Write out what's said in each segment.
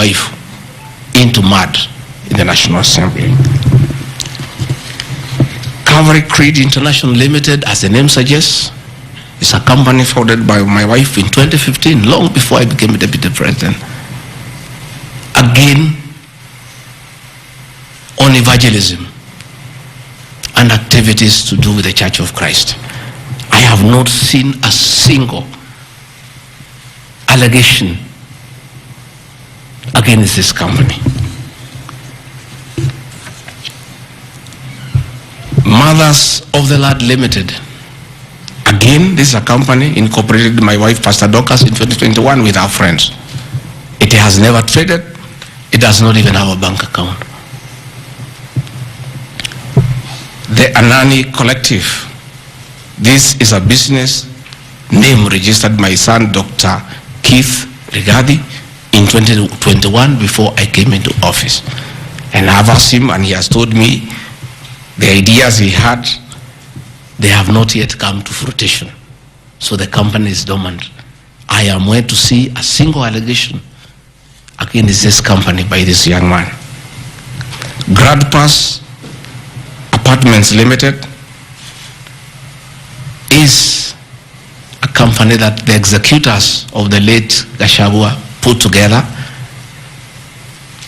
wife into mud in the National Assembly. Calvary Creed International Limited, as the name suggests, is a company founded by my wife in 2015, long before I became a deputy president. Again, on evangelism and activities to do with the Church of Christ. I have not seen a single allegation against this company. Mothers of the Lord Limited. Again, this is a company incorporated by my wife, Pastor Dorcas, in 2021 with our friends. It has never traded. It does not even have a bank account. The Anani Collective. This is a business name registered by my son, Dr. Keith Rigathi, in 2021 before I came into office. And I've asked him, and he has told me the ideas he had, they have not yet come to fruition. So the company is dormant. I am waiting to see a single allegation against this company by this young man. Grad Pass Apartments Limited is a company that the executors of the late Gachagua put together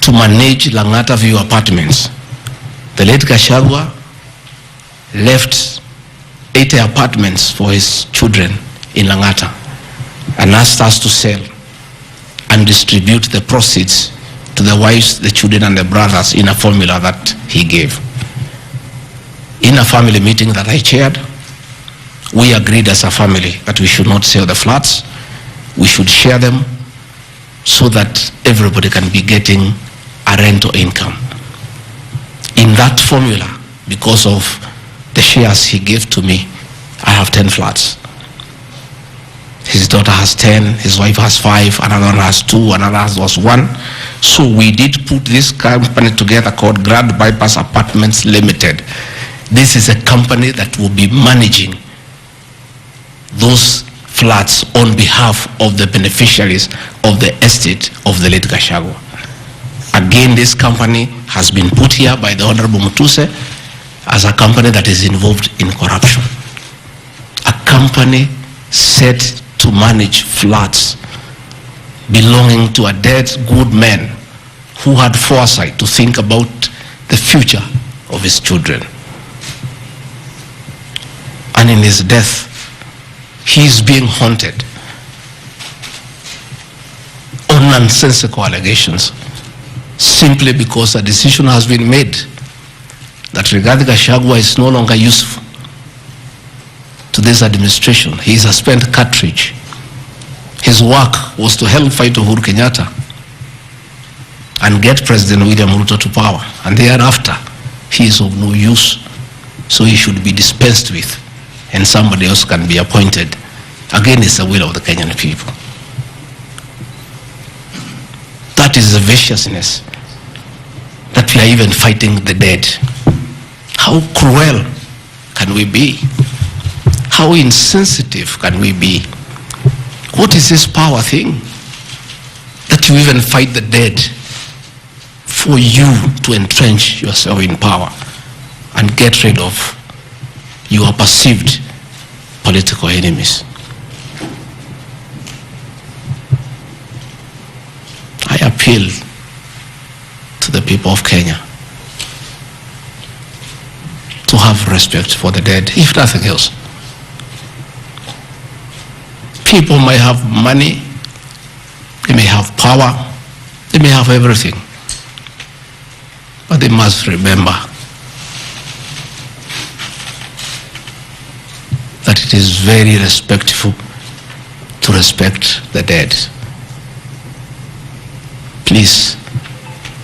to manage Langata View Apartments. The late Gachagua left 80 apartments for his children in Langata and asked us to sell and distribute the proceeds to the wives, the children, and the brothers in a formula that he gave. In a family meeting that I chaired, we agreed as a family that we should not sell the flats. We should share them so that everybody can be getting a rental income. In that formula, because of the shares he gave to me, I have 10 flats. His daughter has 10, his wife has 5, another one has 2, another has 1. So we did put this company together called Grand Bypass Apartments Limited. This is a company that will be managing those flats on behalf of the beneficiaries of the estate of the late Gachagua. Again, this company has been put here by the Honorable Mutuse as a company that is involved in corruption. A company set to manage flats belonging to a dead good man who had foresight to think about the future of his children. And in his death, he is being haunted on nonsensical allegations simply because a decision has been made that Rigathi Gachagua is no longer useful to this administration. He is a spent cartridge. His work was to help fight Uhuru Kenyatta and get President William Ruto to power. And thereafter, he is of no use. So he should be dispensed with and somebody else can be appointed against the will of the Kenyan people. That is the viciousness that we are even fighting the dead. How cruel can we be? How insensitive can we be? What is this power thing? That you even fight the dead for you to entrench yourself in power and get rid of your perceived political enemies. I appeal to the people of Kenya to have respect for the dead, if nothing else. People may have money, they may have power, they may have everything, but they must remember that it is very respectful to respect the dead. Please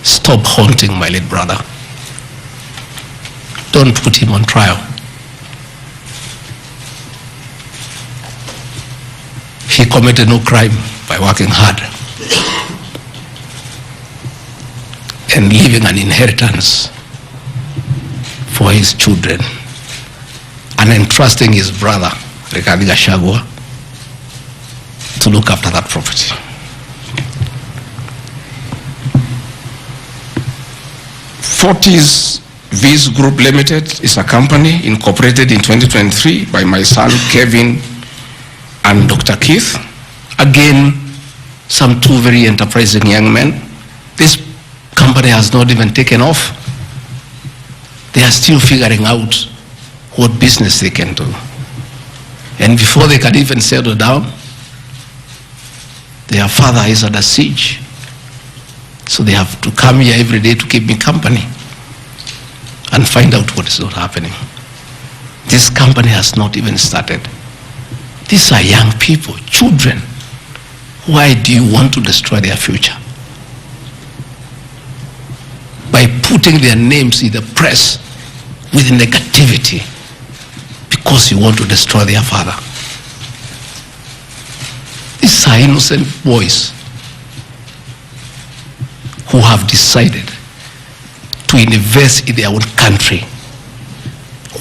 stop haunting my late brother. Don't put him on trial. He committed no crime by working hard and leaving an inheritance for his children and entrusting his brother, Rigathi Gachagua, to look after that property. Fortis Viz Group Limited is a company incorporated in 2023 by my son Kevin and Dr. Keith. Again, some two very enterprising young men. This company has not even taken off. They are still figuring out what business they can do. And before they can even settle down, their father is under siege. So they have to come here every day to keep me company and find out what is not happening. This company has not even started. These are young people, children. Why do you want to destroy their future? By putting their names in the press with negativity because you want to destroy their father. These are innocent boys who have decided to invest in their own country.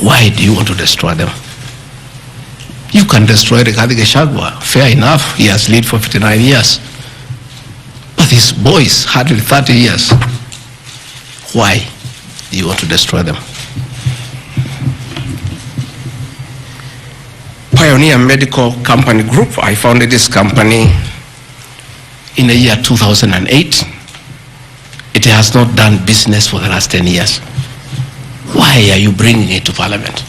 Why do you want to destroy them? You can destroy Gachagua, fair enough, he has led for 59 years. But these boys, 130 years, why do you want to destroy them? Pioneer Medical Company Group, I founded this company in the year 2008. It has not done business for the last 10 years. Why are you bringing it to Parliament?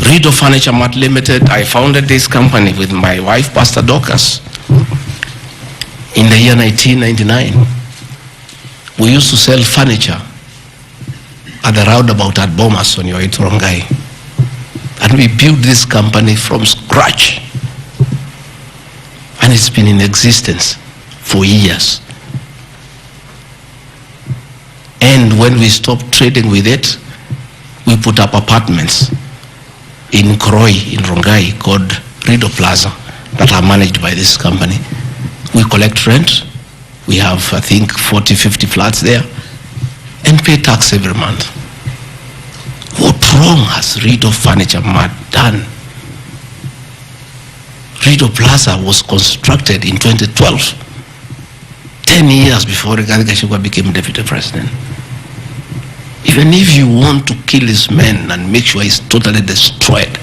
Ruto Furniture Mart Limited, I founded this company with my wife, Pastor Dorcas, in the year 1999. We used to sell furniture at the roundabout at Bomas on your way to Rongai. And we built this company from scratch. And it's been in existence for years. And when we stopped trading with it, we put up apartments in Kroi, in Rongai, called Rido Plaza, that are managed by this company. We collect rent. We have, I think, 40, 50 flats there, and pay tax every month. What wrong has Ruto Furniture Mart done? Rido Plaza was constructed in 2012, 10 years before Gachagua became deputy president. Even if you want to kill this man and make sure he's totally destroyed,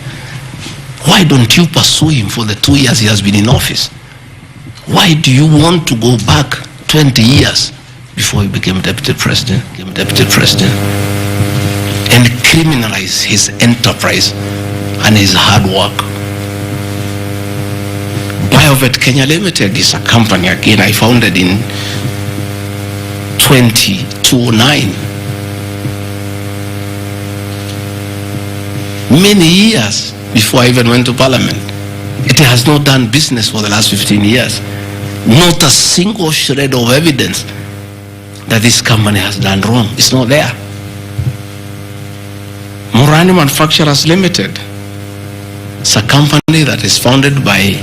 why don't you pursue him for the 2 years he has been in office? Why do you want to go back 20 years before he became deputy president? And criminalize his enterprise and his hard work. Biovet Kenya Limited is a company, again, I founded in 2009. Many years before I even went to Parliament. It has not done business for the last 15 years. Not a single shred of evidence that this company has done wrong. It's not there. Morani Manufacturers Limited. It's a company that is founded by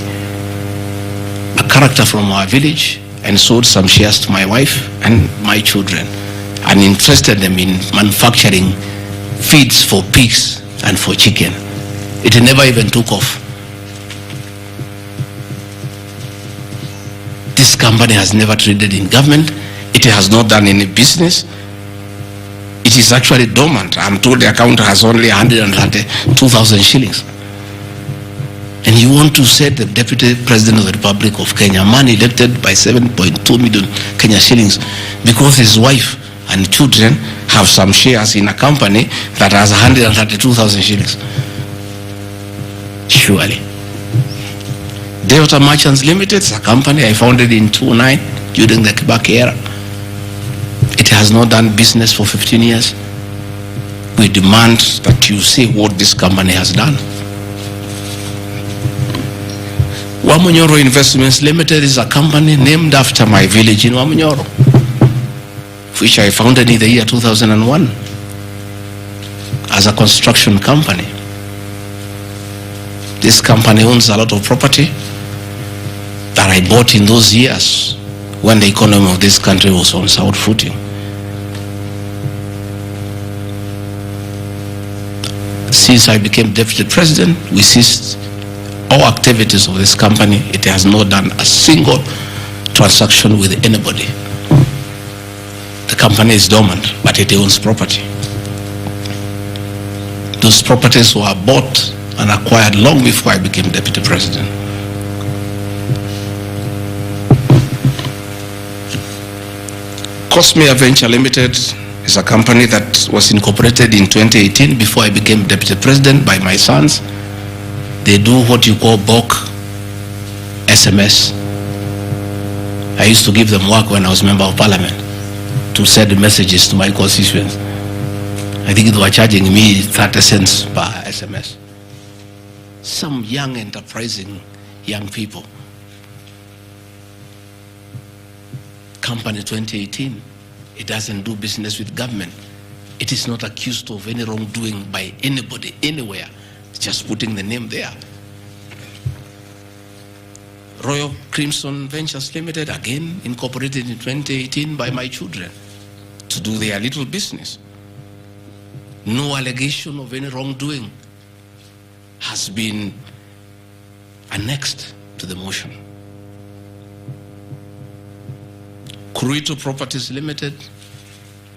a character from our village and sold some shares to my wife and my children and interested them in manufacturing feeds for pigs and for chicken. It never even took off. This company has never traded in government. It has not done any business. It is actually dormant. I'm told the account has only 132,000 shillings. And you want to set the Deputy President of the Republic of Kenya, a man elected by 7.2 million Kenya shillings, because his wife and children have some shares in a company that has 132,000 shillings. Surely. Delta Merchants Limited is a company I founded in 2009 during the Kibaki era. It has not done business for 15 years. We demand that you see what this company has done. Wamunyoro Investments Limited is a company named after my village in Wamunyoro, which I founded in the year 2001 as a construction company. This company owns a lot of property that I bought in those years when the economy of this country was on sound footing. Since I became deputy president, we ceased all activities of this company. It has not done a single transaction with anybody. company is dormant, but it owns property. Those properties were bought and acquired long before I became deputy president. Cosmea Venture Limited is a company that was incorporated in 2018 before I became deputy president by my sons. They do what you call bulk SMS. I used to give them work when I was member of parliament to send messages to my constituents. I think they were charging me 30 cents per SMS. Some young, enterprising young people. Company 2018, it doesn't do business with government. It is not accused of any wrongdoing by anybody, anywhere. It's just putting the name there. Royal Crimson Ventures Limited, again incorporated in 2018 by my children to do their little business. No allegation of any wrongdoing has been annexed to the motion. Ruto Properties Limited,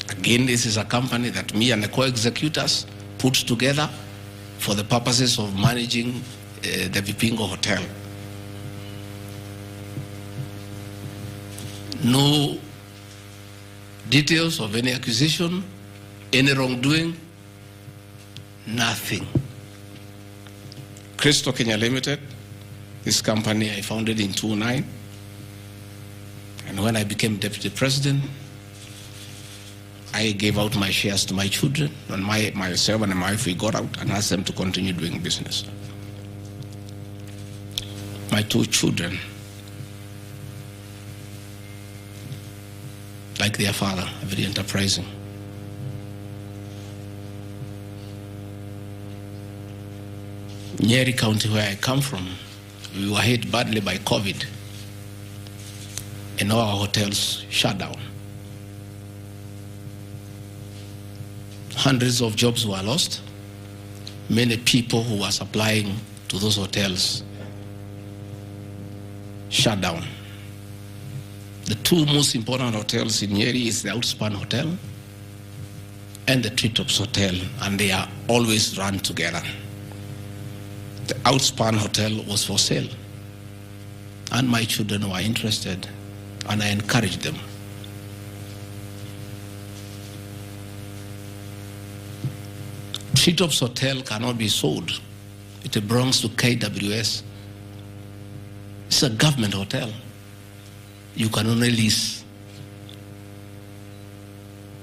again, this is a company that me and the co-executors put together for the purposes of managing the Vipingo Hotel. No details of any accusation, any wrongdoing, nothing. Cristo Kenya Limited, this company I founded in 2009. And when I became deputy president, I gave out my shares to my children, and myself and my wife, we got out and asked them to continue doing business. My two children, like their father, very enterprising. Nyeri County, where I come from, we were hit badly by COVID, and all our hotels shut down. Hundreds of jobs were lost. Many people who were supplying to those hotels shut down. The two most important hotels in Nyeri is the Outspan Hotel and the Treetops Hotel, and they are always run together. The Outspan Hotel was for sale, and my children were interested, and I encouraged them. Treetops Hotel cannot be sold. It belongs to KWS. It's a government hotel. You can only lease.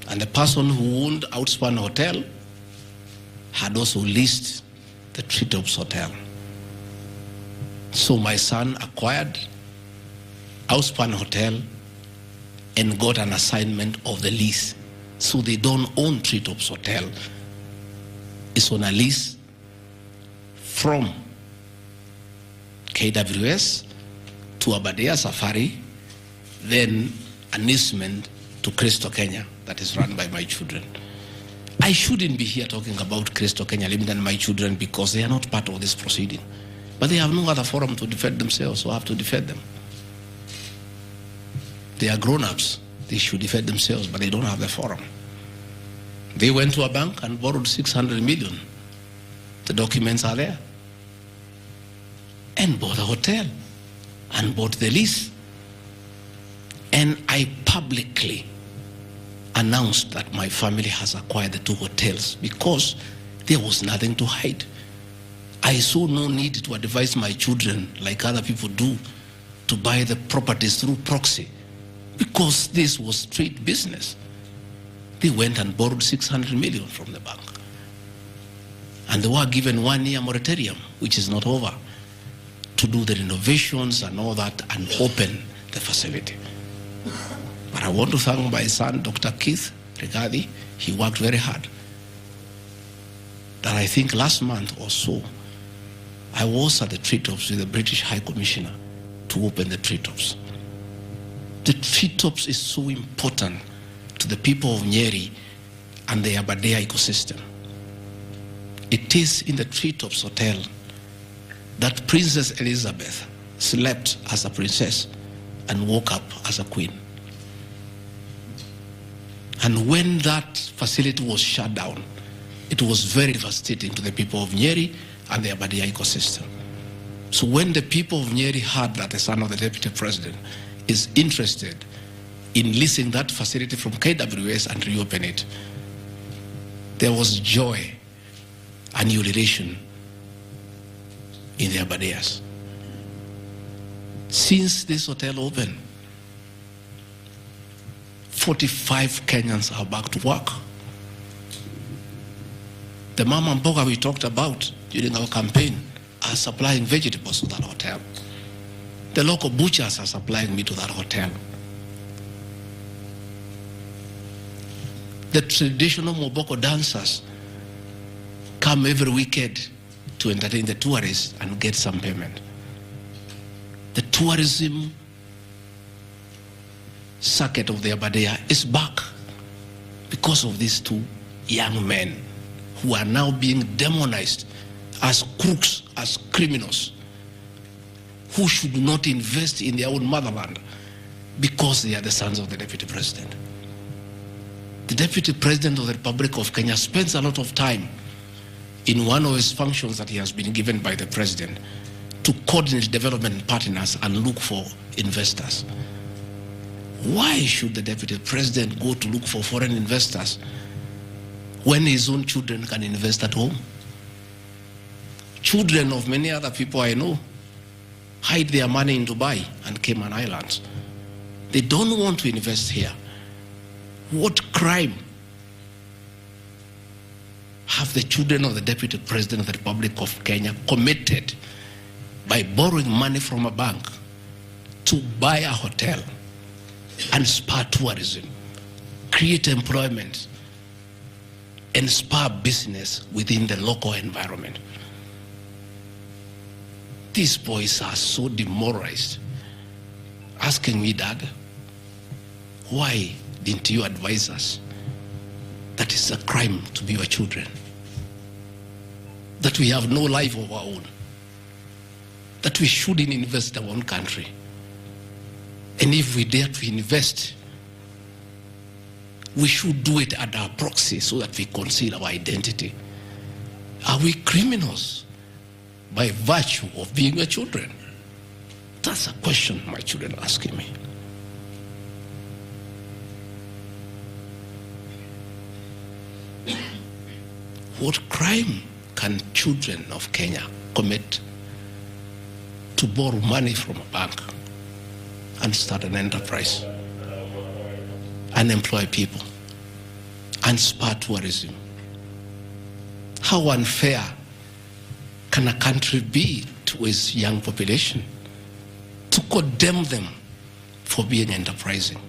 And the person who owned Outspan Hotel had also leased the Treetops Hotel. So my son acquired Outspan Hotel and got an assignment of the lease. So they don't own Treetops Hotel. It's on a lease from KWS to Aberdare Safari, then an easement to Cristo Kenya that is run by my children. I shouldn't be here talking about Cristo Kenya Limited and my children because they are not part of this proceeding. But they have no other forum to defend themselves, so I have to defend them. They are grown-ups. They should defend themselves, but they don't have the forum. They went to a bank and borrowed 600 million. The documents are there. And bought a hotel and bought the lease. And I publicly announced that my family has acquired the two hotels because there was nothing to hide. I saw no need to advise my children, like other people do, to buy the properties through proxy because this was straight business. They went and borrowed 600 million from the bank. And they were given 1 year moratorium, which is not over, to do the renovations and all that and open the facility. But I want to thank my son, Dr. Keith Regadi. He worked very hard. That I think last month or so, I was at the Treetops with the British High Commissioner to open the Treetops. The Treetops is so important to the people of Nyeri and the Aberdare ecosystem. It is in the Treetops Hotel that Princess Elizabeth slept as a princess and woke up as a queen. And when that facility was shut down, it was very devastating to the people of Nyeri and the Abadia ecosystem. So when the people of Nyeri heard that the son of the deputy president is interested in leasing that facility from KWS and reopen it, there was joy and jubilation in the Abadias. Since this hotel opened, 45 Kenyans are back to work. The mama mboga we talked about during our campaign are supplying vegetables to that hotel. The local butchers are supplying meat to that hotel. The traditional Moboko dancers come every weekend to entertain the tourists and get some payment. The tourism circuit of the Abadea is back because of these two young men who are now being demonized as crooks, as criminals, who should not invest in their own motherland because they are the sons of the deputy president. The deputy president of the Republic of Kenya spends a lot of time in one of his functions that he has been given by the president to coordinate development partners and look for investors. Why should the deputy president go to look for foreign investors when his own children can invest at home? Children of many other people I know hide their money in Dubai and Cayman Islands. They don't want to invest here. What crime have the children of the deputy president of the Republic of Kenya committed by borrowing money from a bank to buy a hotel and spur tourism, create employment, and spur business within the local environment? These boys are so demoralized, asking me, Dad, why didn't you advise us that it's a crime to be your children, that we have no life of our own, that we shouldn't invest in our own country, and if we dare to invest, we should do it at our proxy so that we conceal our identity? Are we criminals by virtue of being your children? That's a question my children are asking me. What crime can children of Kenya commit to borrow money from a bank and start an enterprise and employ people and spur tourism? How unfair can a country be to its young population to condemn them for being enterprising?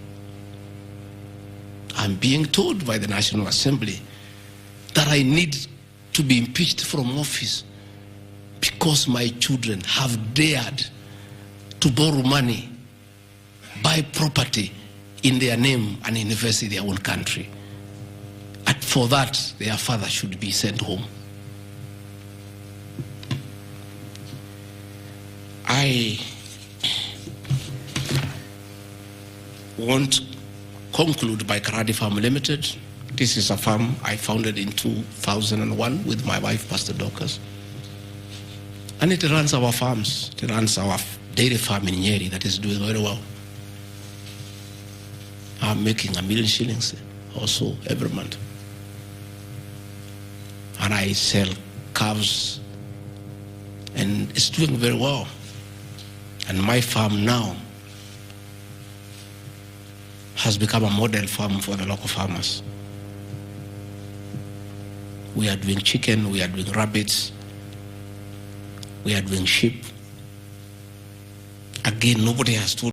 I'm being told by the National Assembly that I need to be impeached from office because my children have dared to borrow money, buy property in their name and invest in their own country. And for that, their father should be sent home. I want to conclude by Karadi Farm Limited. This is a farm I founded in 2001 with my wife, Pastor Dorcas. And it runs our farms. It runs our dairy farm in Nyeri that is doing very well. I'm making $1 million shillings also every month. And I sell calves, and it's doing very well. And my farm now has become a model farm for the local farmers. We are doing chicken, we are doing rabbits, we are doing sheep. Again, nobody has told